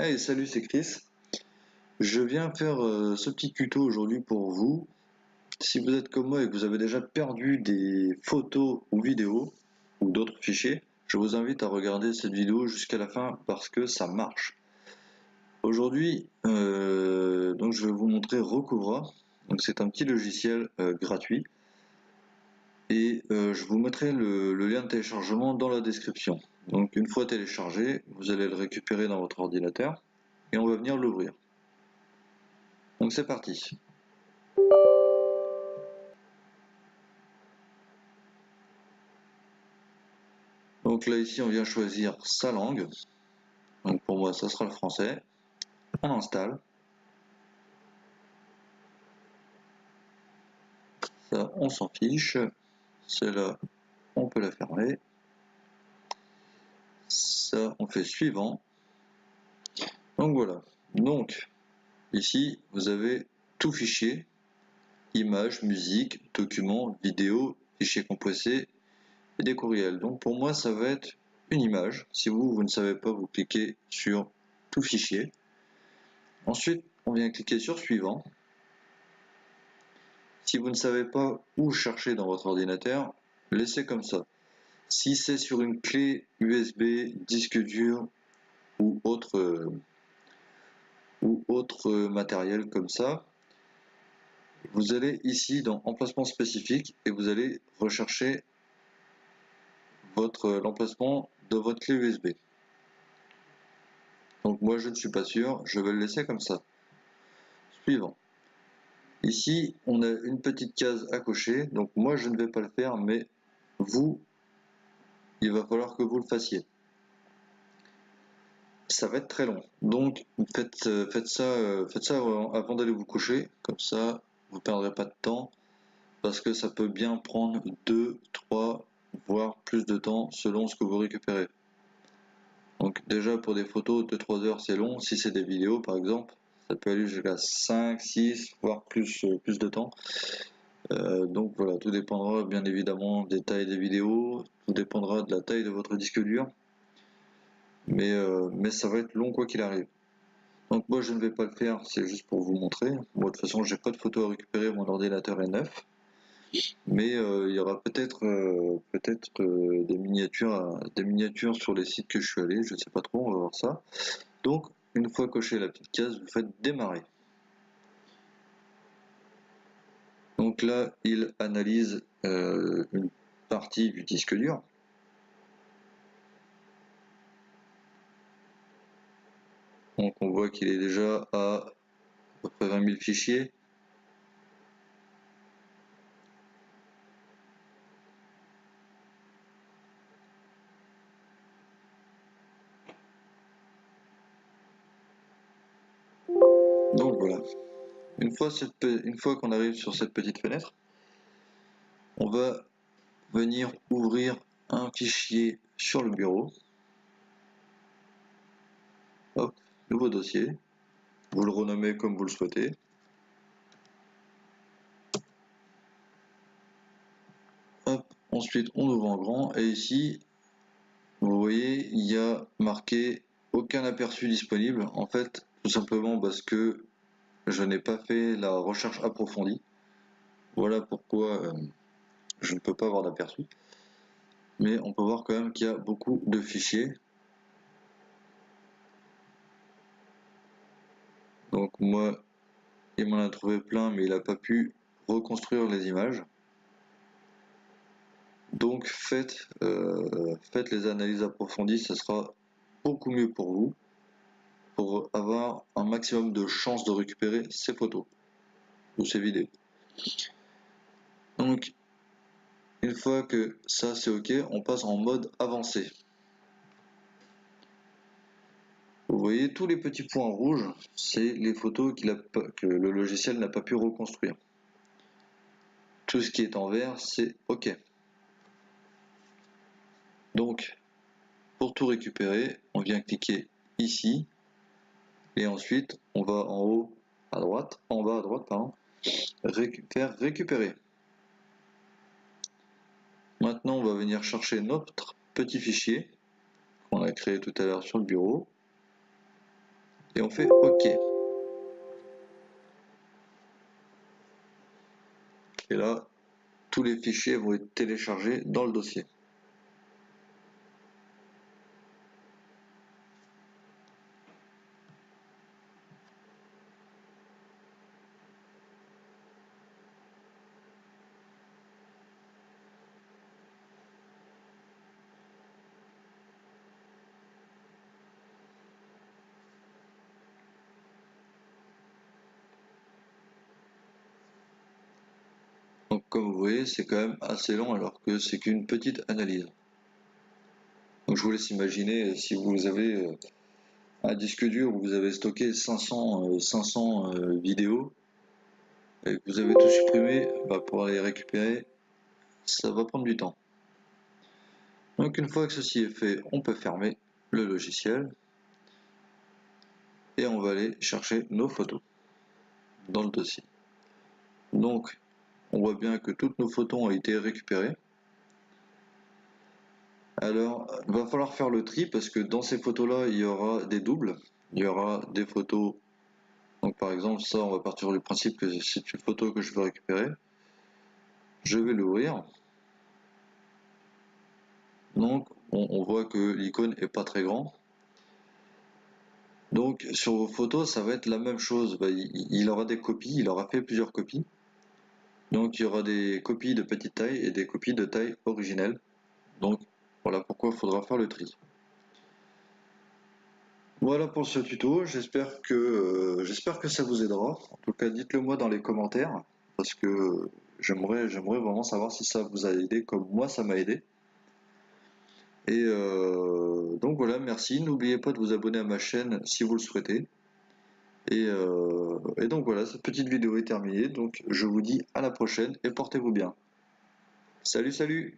Hey, salut, c'est Chris. Je viens faire ce petit tuto aujourd'hui pour vous. Si vous êtes comme moi et que vous avez déjà perdu des photos ou vidéos ou d'autres fichiers, je vous invite à regarder cette vidéo jusqu'à la fin parce que ça marche. Aujourd'hui, donc je vais vous montrer Recovra. Donc c'est un petit logiciel gratuit et je vous mettrai le lien de téléchargement dans la description. Donc une fois téléchargé, vous allez le récupérer dans votre ordinateur et on va venir l'ouvrir. Donc c'est parti. Donc là ici on vient choisir sa langue. Donc pour moi ça sera le français. On installe. Ça on s'en fiche. Celle-là on peut la fermer. Ça on fait suivant. Donc voilà. Donc ici vous avez tout fichier. Images, musique, documents, vidéos, fichiers compressés et des courriels. Donc pour moi ça va être une image. Si vous ne savez pas, vous cliquez sur tout fichier. Ensuite on vient cliquer sur suivant. Si vous ne savez pas où chercher dans votre ordinateur, laissez comme ça. Si c'est sur une clé USB, disque dur ou autre matériel comme ça, vous allez ici dans emplacement spécifique et vous allez rechercher l'emplacement de votre clé USB. Donc moi je ne suis pas sûr, je vais le laisser comme ça. Suivant. Ici on a une petite case à cocher, donc moi je ne vais pas le faire, mais vous, il va falloir que vous le fassiez. Ça va être très long, donc faites ça avant d'aller vous coucher, comme ça vous ne perdrez pas de temps, parce que ça peut bien prendre 2, 3, voire plus de temps selon ce que vous récupérez. Donc déjà pour des photos, 2-3 heures c'est long. Si c'est des vidéos par exemple, ça peut aller jusqu'à 5, 6, voire plus de temps. Donc voilà, tout dépendra bien évidemment des tailles des vidéos, tout dépendra de la taille de votre disque dur, mais ça va être long quoi qu'il arrive. Donc moi je ne vais pas le faire, c'est juste pour vous montrer. Moi de toute façon j'ai pas de photos à récupérer, mon ordinateur est neuf. Mais il y aura peut-être des miniatures sur les sites que je suis allé, je ne sais pas trop, on va voir ça. Donc une fois coché la petite case, vous faites démarrer. Donc là il analyse une partie du disque dur. Donc on voit qu'il est déjà à peu près 20 000 fichiers. Donc voilà. Une fois qu'on arrive sur cette petite fenêtre, on va venir ouvrir un fichier sur le bureau. Hop, nouveau dossier. Vous le renommez comme vous le souhaitez. Hop, ensuite on ouvre en grand et ici vous voyez il y a marqué aucun aperçu disponible, en fait tout simplement parce que je n'ai pas fait la recherche approfondie. Voilà pourquoi je ne peux pas avoir d'aperçu, mais on peut voir quand même qu'il y a beaucoup de fichiers. Donc moi il m'en a trouvé plein, mais il n'a pas pu reconstruire les images. Donc faites les analyses approfondies, ce sera beaucoup mieux pour vous, pour avoir un maximum de chances de récupérer ces photos ou ces vidéos. Donc une fois que ça c'est ok, on passe en mode avancé. Vous voyez tous les petits points rouges, c'est les photos que le logiciel n'a pas pu reconstruire. Tout ce qui est en vert, c'est ok. Donc pour tout récupérer, on vient cliquer ici et ensuite on va en haut à droite, en bas à droite, pardon, récupérer. Maintenant on va venir chercher notre petit fichier qu'on a créé tout à l'heure sur le bureau. et on fait OK. Et là, tous les fichiers vont être téléchargés dans le dossier. Donc comme vous voyez, c'est quand même assez long alors que c'est qu'une petite analyse. Donc je vous laisse imaginer si vous avez un disque dur où vous avez stocké 500 vidéos et que vous avez tout supprimé, pour les récupérer, ça va prendre du temps. Donc une fois que ceci est fait, on peut fermer le logiciel et on va aller chercher nos photos dans le dossier. Donc on voit bien que toutes nos photos ont été récupérées. Alors, il va falloir faire le tri parce que dans ces photos-là, il y aura des doubles. Il y aura des photos. Donc, par exemple, ça, on va partir du principe que c'est une photo que je veux récupérer. Je vais l'ouvrir. Donc, on voit que l'icône est pas très grand. Donc, sur vos photos, ça va être la même chose. Il aura des copies, il aura fait plusieurs copies. Donc, il y aura des copies de petite taille et des copies de taille originelle. Donc, voilà pourquoi il faudra faire le tri. Voilà pour ce tuto, j'espère que ça vous aidera. En tout cas, dites-le moi dans les commentaires parce que j'aimerais vraiment savoir si ça vous a aidé comme moi ça m'a aidé. Et donc voilà, merci. N'oubliez pas de vous abonner à ma chaîne si vous le souhaitez. Et donc voilà, cette petite vidéo est terminée. Donc je vous dis à la prochaine et portez-vous bien. Salut, salut!